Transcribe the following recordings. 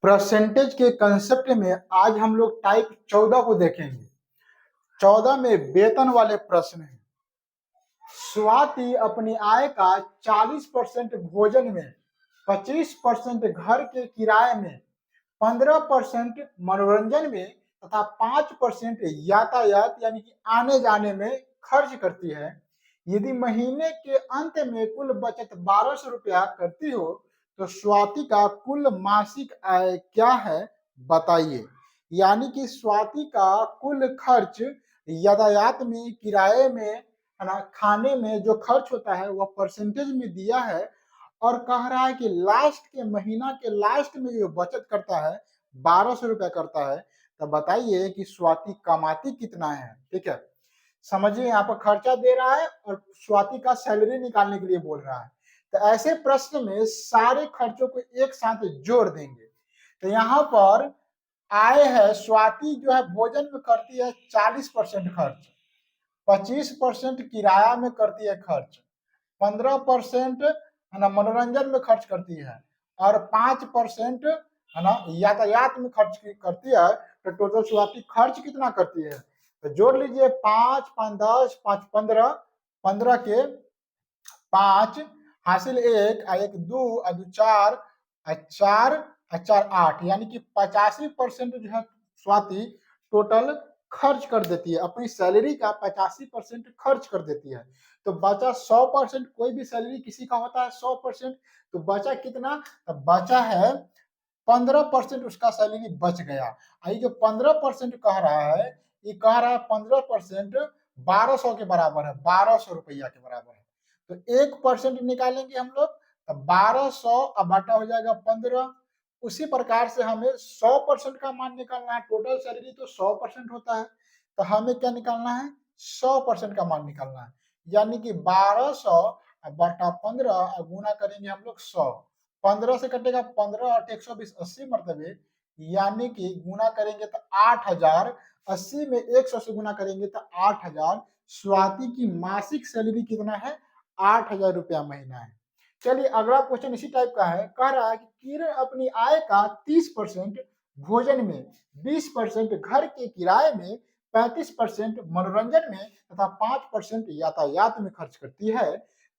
Percentage के concept में आज हम लोग टाइप 14 को देखेंगे। 14 में वेतन वाले प्रश्न हैं। स्वाति अपनी आय का 40% भोजन में, 25% घर के किराए में, 15% मनोरंजन में तथा 5% यातायात यानी कि आने जाने में खर्च करती है। यदि महीने के अंत में कुल बचत 1200 रुपया करती हो तो स्वाति का कुल मासिक आय क्या है बताइए। यानी कि स्वाति का कुल खर्च यातायात में, किराए में, है ना, खाने में जो खर्च होता है वह परसेंटेज में दिया है और कह रहा है कि लास्ट के महीना के लास्ट में जो बचत करता है 1200 रुपया करता है। तो बताइए कि स्वाति कमाती कितना है। ठीक है, समझिए यहाँ पर खर्चा दे रहा है और स्वाति का सैलरी निकालने के लिए बोल रहा है। तो ऐसे प्रश्न में सारे खर्चों को एक साथ जोड़ देंगे। तो यहाँ पर आय है, स्वाति जो है भोजन में करती है 40% खर्च, 25% किराया में करती है खर्च, 15% है ना मनोरंजन में खर्च करती है और 5% है ना यातायात में खर्च करती है। तो टोटल स्वाति खर्च कितना करती है तो जोड़ लीजिए 5 5 10 5 15, 15 के 5 हासिल 1 1 2 2 4 4 4 8 यानी कि 85% जो है स्वाति टोटल खर्च कर देती है। अपनी सैलरी का 85% खर्च कर देती है। तो बचा 100%, कोई भी सैलरी किसी का होता है 100%, तो बचा कितना, तो बचा है 15% उसका सैलरी बच गया। ये जो 15% कह रहा है, ये कह रहा है 15% 1200 के बराबर है, 1200 रुपया के बराबर है। तो 1% निकालेंगे हम लोग, तो 1200 अब बटा हो जाएगा 15। उसी प्रकार से हमें 100% का मान निकालना है। टोटल सैलरी तो 100% होता है, तो हमें क्या निकालना है, 100% का मान निकालना है। यानी कि 1200 बटा 15 गुना करेंगे हम लोग 100, 15 से कटेगा 15 और 120 80 मरतबे, यानी कि गुना करेंगे तो 8000, 80 में 100 से गुना करेंगे तो 8000। स्वाति की मासिक सैलरी कितना है, 8000 रुपया महीना है। चलिए अगला क्वेश्चन इसी टाइप का है। कह रहा है कि किरण अपनी आय का 30% भोजन में, 20% घर के किराए में, 35% मनोरंजन में तथा 5% यातायात में खर्च करती है।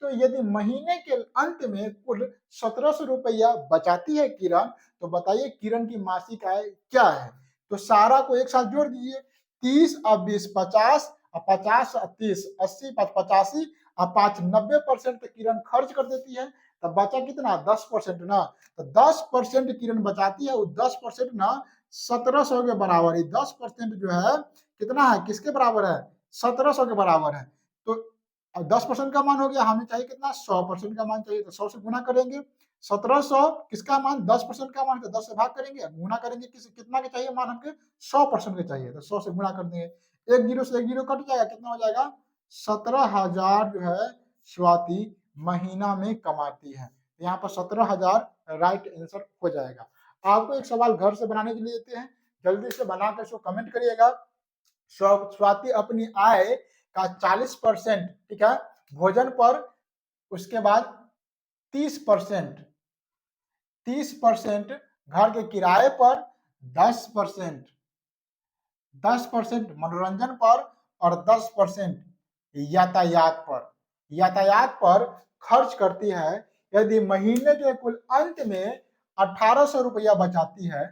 तो यदि महीने के अंत में कुल 1700 रुपया बचाती है किरण, तो बताइए किरण की मासिक आय क्या है। तो सारा को एक साथ जोड़ दीजिए, 30 और 20 50 और 50 और 30 80 85 और 5 90% किरण खर्च कर देती है। तब बचा कितना, 10% ना। तो 10% किरण बचाती है, वो 10% ना 1700 के बराबर है। 10% जो है कितना है, किसके बराबर है, 1700 के बराबर है। तो अब 10% का मान हो गया, हमें चाहिए कितना, 100% का मान चाहिए। तो 100 से गुना करेंगे, 1700 किसका मान, 10% का मान, तो 10 से भाग करेंगे, गुना करेंगे, कितना के चाहिए मान हमके, 100% के चाहिए। तो 100 से गुना कर देंगे, एक जीरो से एक जीरो कट जाएगा, कितना हो जाएगा, 17,000 जो है स्वाति महीना में कमाती है। यहाँ पर 17,000 राइट आंसर हो जाएगा। आपको एक सवाल घर से बनाने के लिए देते हैं, जल्दी से बनाकर इसको कमेंट करिएगा। स्वाति अपनी आय का 40%, ठीक है, भोजन पर, उसके बाद 30% 30% घर के किराए पर, 10% 10% मनोरंजन पर और 10% यातायात पर खर्च करती है। यदि महीने के कुल अंत में 1800 रुपया बचाती है,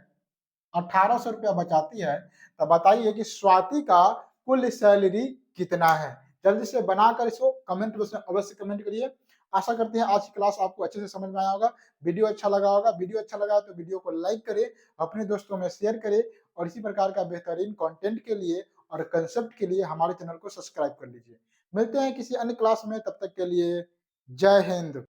1800 रुपया बचाती है, तो बताइए कि स्वाति का कुल सैलरी कितना है। जल्दी से बनाकर इसको कमेंट बॉक्स में अवश्य कमेंट करिए। आशा करते हैं आज की क्लास आपको अच्छे से समझ में आया होगा। वीडियो अच्छा लगा होगा, वीडियो अच्छा लगा तो वीडियो को लाइक करें, अपने दोस्तों में शेयर करें और इसी प्रकार का बेहतरीन कंटेंट के लिए और कंसेप्ट के लिए हमारे चैनल को सब्सक्राइब कर लीजिए। मिलते हैं किसी अन्य क्लास में, तब तक के लिए जय हिंद।